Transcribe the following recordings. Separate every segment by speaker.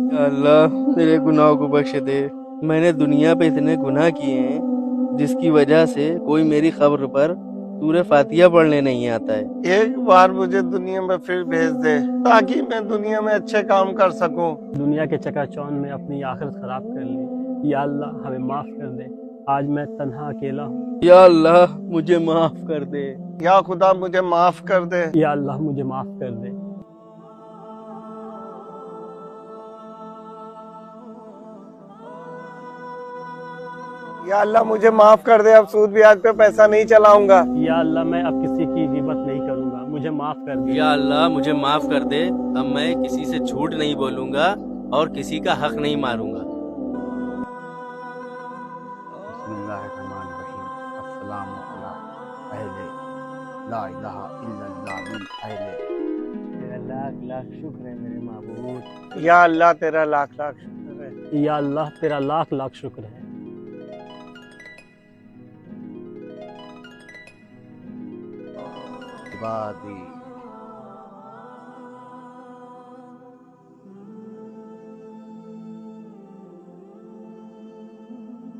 Speaker 1: या अल्लाह मेरे गुनाहों को बख्श दे। मैंने दुनिया पे इतने गुनाह किए हैं जिसकी वजह से कोई मेरी खबर पर सूरह फातिहा पढ़ने नहीं आता है।
Speaker 2: एक बार मुझे दुनिया में फिर भेज दे ताकि मैं दुनिया में अच्छे काम कर सकूं।
Speaker 3: दुनिया के चकाचौंध में अपनी आखिरत खराब कर ली। या अल्लाह हमें माफ कर दे, आज मैं तन्हा अकेला हूँ।
Speaker 1: या अल्लाह मुझे माफ कर दे।
Speaker 2: या खुदा मुझे माफ कर दे।
Speaker 3: या अल्लाह मुझे माफ कर दे।
Speaker 2: या अल्लाह मुझे माफ कर दे, अब सूद ब्याज पे पैसा नहीं चलाऊंगा।
Speaker 3: या अल्लाह मैं अब किसी की गिबत नहीं करूंगा, मुझे माफ कर दे।
Speaker 1: या अल्लाह मुझे माफ कर दे, अब मैं किसी से झूठ नहीं बोलूंगा और किसी का हक नहीं मारूंगा।
Speaker 4: बिस्मिल्लाहिर्रहमानिर्रहीम। अस्सलामु अला अहले ला इलाहा इल्लल्लाह मिन अहले।
Speaker 3: तेरा लाख लाख शुक्र है मेरे माबूद।
Speaker 2: या अल्लाह तेरा लाख लाख शुक्र है।
Speaker 3: या अल्लाह तेरा लाख लाख शुक्र है।
Speaker 4: इबादी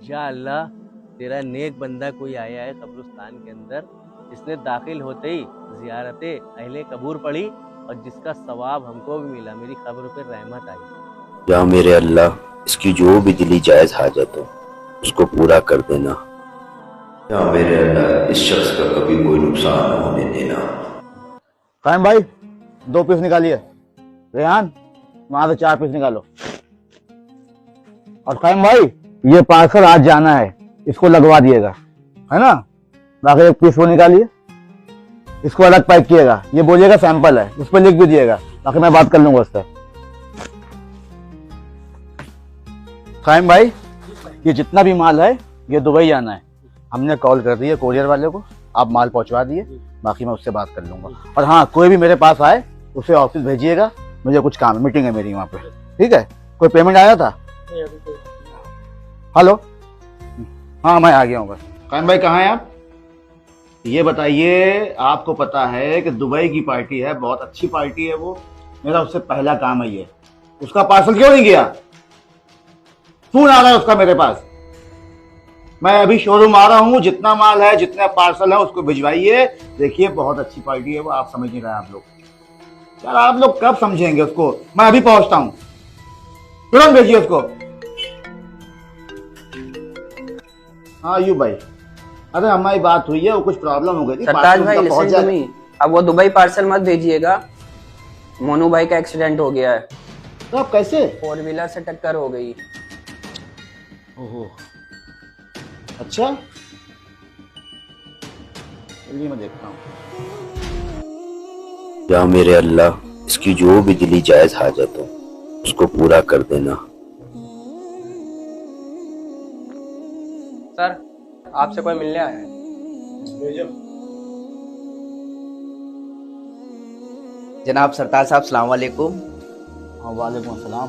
Speaker 1: या अल्लाह तेरा नेक बंदा कोई आया है कब्रिस्तान के अंदर, जिसने दाखिल होते ही ज़ियारते अहले कबूर पढ़ी और जिसका सवाब हमको भी मिला, मेरी खबर पर रहमत आई।
Speaker 5: या मेरे अल्लाह इसकी जो भी दिली जायज़ हाजत हो उसको पूरा कर देना। या मेरे अल्लाह इस शख्स का कभी कोई नुकसान न होने देना।
Speaker 4: कायम भाई 2 पीस निकालिए। रेहान वहां से 4 पीस निकालो। और कायम भाई ये पार्सल आज जाना है, इसको लगवा दिएगा, है ना। बाकी 1 पीस वो निकालिए, इसको अलग पैक किएगा। ये बोलिएगा सैंपल है, उस पर लिख भी दिएगा, बाकी मैं बात कर लूंगा उससे। कायम भाई ये जितना भी माल है ये दुबई जाना है। हमने कॉल कर दी है कोरियर वाले को, आप माल पहुंचवा दिए, बाकी मैं उससे बात कर लूंगा। और हाँ, कोई भी मेरे पास आए उसे ऑफिस भेजिएगा, मुझे कुछ काम, मीटिंग है मेरी वहाँ पे, ठीक है। कोई पेमेंट आया था? हेलो, हाँ मैं आ गया हूँ बस। कायम भाई कहाँ हैं आप? ये बताइए, आपको पता है कि दुबई की पार्टी है, बहुत अच्छी पार्टी है वो, मेरा उससे पहला काम है ये। उसका पार्सल क्यों नहीं गया? फोन आ रहा है उसका मेरे पास। मैं अभी शोरूम आ रहा हूँ, जितना माल है जितना पार्सल है उसको भिजवाइए। देखिए बहुत अच्छी पार्टी है वो, आप समझ नहीं रहे आप लोग। यार आप लोग कब समझेंगे उसको? मैं अभी पहुंचता हूँ, तुरंत भेजिए उसको। हाँ यू भाई, अरे हमारी बात हुई है, वो कुछ प्रॉब्लम हो गई थी।
Speaker 6: सरताज भाई लिसन टू मी, अब वो दुबई पार्सल मत भेजिएगा। मोनू भाई का एक्सीडेंट हो गया है।
Speaker 4: तो आप कैसे?
Speaker 6: 4 व्हीलर से टक्कर हो गई।
Speaker 4: ओहो अच्छा, चलिए मैं देखता हूँ।
Speaker 5: या मेरे अल्लाह इसकी जो भी दिली जायज़ हाजत हो उसको पूरा कर देना।
Speaker 6: सर आपसे कोई मिलने आया है।
Speaker 7: जनाब सरताज साहब सलाम वालेकुम।
Speaker 4: हाँ वालेकुम अस्सलाम,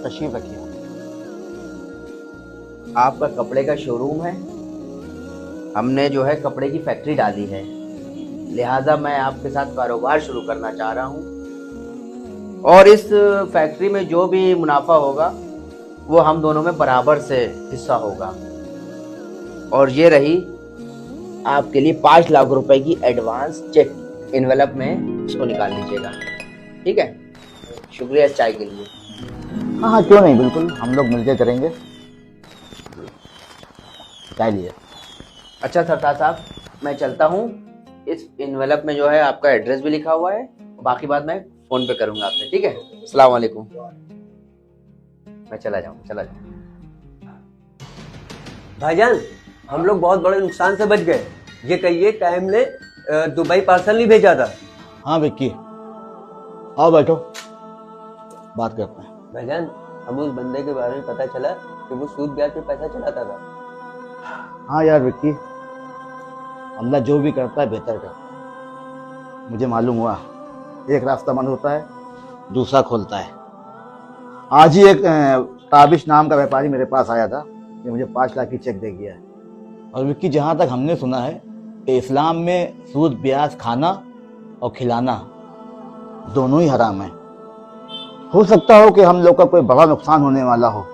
Speaker 4: तशरीफ रखिए।
Speaker 7: आपका कपड़े का शोरूम है, हमने जो है कपड़े की फैक्ट्री डाली है, लिहाजा मैं आपके साथ कारोबार शुरू करना चाह रहा हूँ और इस फैक्ट्री में जो भी मुनाफा होगा वो हम दोनों में बराबर से हिस्सा होगा। और ये रही आपके लिए 5 लाख रुपए की एडवांस चेक, एनवेलप में इसको निकाल लीजिएगा, ठीक है। शुक्रिया चाय के लिए।
Speaker 4: हाँ हाँ क्यों नहीं, बिल्कुल हम लोग मिलकर करेंगे। चाय लिए।
Speaker 7: अच्छा सरताज साहब मैं चलता हूँ, इस एनवेलप में जो है आपका एड्रेस भी लिखा हुआ है, बाकी बात मैं फोन पे करूंगा आपसे, ठीक है। अस्सलाम वालेकुम। मैं चला जाऊँ।
Speaker 8: भाईजान हम लोग बहुत बड़े नुकसान से बच गए। ये कहिए टाइम ने दुबई पार्सल नहीं भेजा था।
Speaker 4: हाँ विक्की आओ बैठो, बात करते हैं।
Speaker 8: भाईजान हम उस बंदे के बारे में पता चला कि वो सूद ब्याज पे पैसा चलाता था।
Speaker 4: हाँ यार विक्की, अल्लाह जो भी करता है बेहतर करता है। मुझे मालूम हुआ एक रास्ता बंद होता है दूसरा खोलता है। आज ही एक ताबिश नाम का व्यापारी मेरे पास आया था, ये मुझे 5 लाख की चेक दे गया है। और विक्की जहाँ तक हमने सुना है कि इस्लाम में सूद ब्याज खाना और खिलाना दोनों ही हराम है। हो सकता हो कि हम लोग का कोई बड़ा नुकसान होने वाला हो,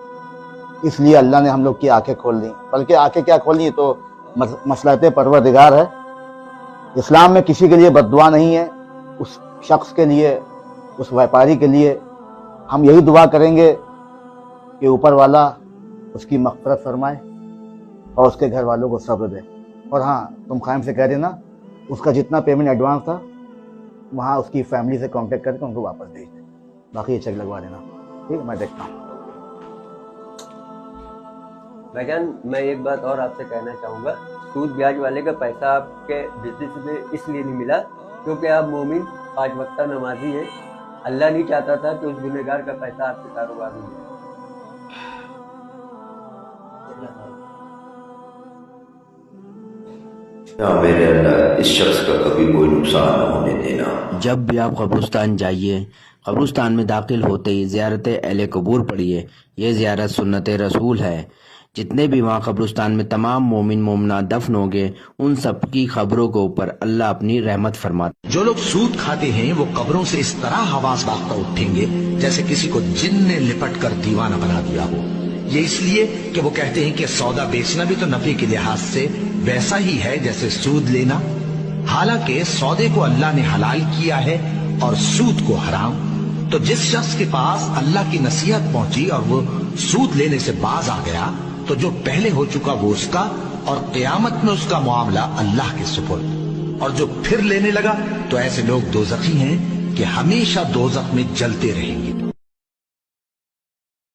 Speaker 4: इसलिए अल्लाह ने हम लोग की आंखें खोल दी। बल्कि आंखें क्या खोलनी, तो मसलहत परवरदिगार है। इस्लाम में किसी के लिए बद्दुआ नहीं है। उस शख्स के लिए, उस व्यापारी के लिए हम यही दुआ करेंगे कि ऊपर वाला उसकी मग़फ़िरत फरमाए और उसके घर वालों को सब्र दे। और हाँ, तुम क़ाइम से कह देना उसका जितना पेमेंट एडवांस था वहाँ उसकी फैमिली से कांटेक्ट करके उनको वापस भेज दे। बाकी ये चेक लगवा देना, ठीक है? मैं देखता हूँ।
Speaker 8: भाईजान, मैं एक बात और आपसे कहना चाहूँगा, सूद ब्याज वाले का पैसा आपके बिजनेस में इसलिए नहीं मिला क्योंकि आप मोमिन 5 वक्ता नमाजी हैं। अल्लाह नहीं चाहता था कि उस गुनहगार का पैसा आपके कारोबार में मिले।
Speaker 5: या मेरे अल्लाह, इस शख्स का कभी कोई नुकसान न होने देना।
Speaker 7: जब भी आप कब्रिस्तान जाइए, कब्रिस्तान में दाखिल होते ही ज़ियारत अहले कबूर पढ़िए। ये ज़ियारत सुन्नत रसूल है। जितने भी वहाँ कब्रिस्तान में तमाम मोमिन मोमना दफन होंगे, उन सब की खबरों के ऊपर अल्लाह अपनी रहमत फरमाता।
Speaker 9: जो लोग सूद खाते हैं वो कब्रों से इस तरह आवाज दागता उठेंगे जैसे किसी को जिन ने लिपट कर दीवाना बना दिया हो। ये इसलिए कि वो कहते हैं कि सौदा बेचना भी तो नफे के लिहाज से वैसा ही है जैसे सूद लेना। हालांकि सौदे को अल्लाह ने हलाल किया है और सूद को हराम। तो जिस शख्स के पास अल्लाह की नसीहत पहुंची और वो सूद लेने से बाज आ गया, तो जो पहले हो चुका वो उसका, और क़यामत में उसका मामला अल्लाह के सुपुर्द। और जो फिर लेने लगा तो ऐसे लोग दोज़खी हैं कि हमेशा दोज़ख में जलते रहेंगे।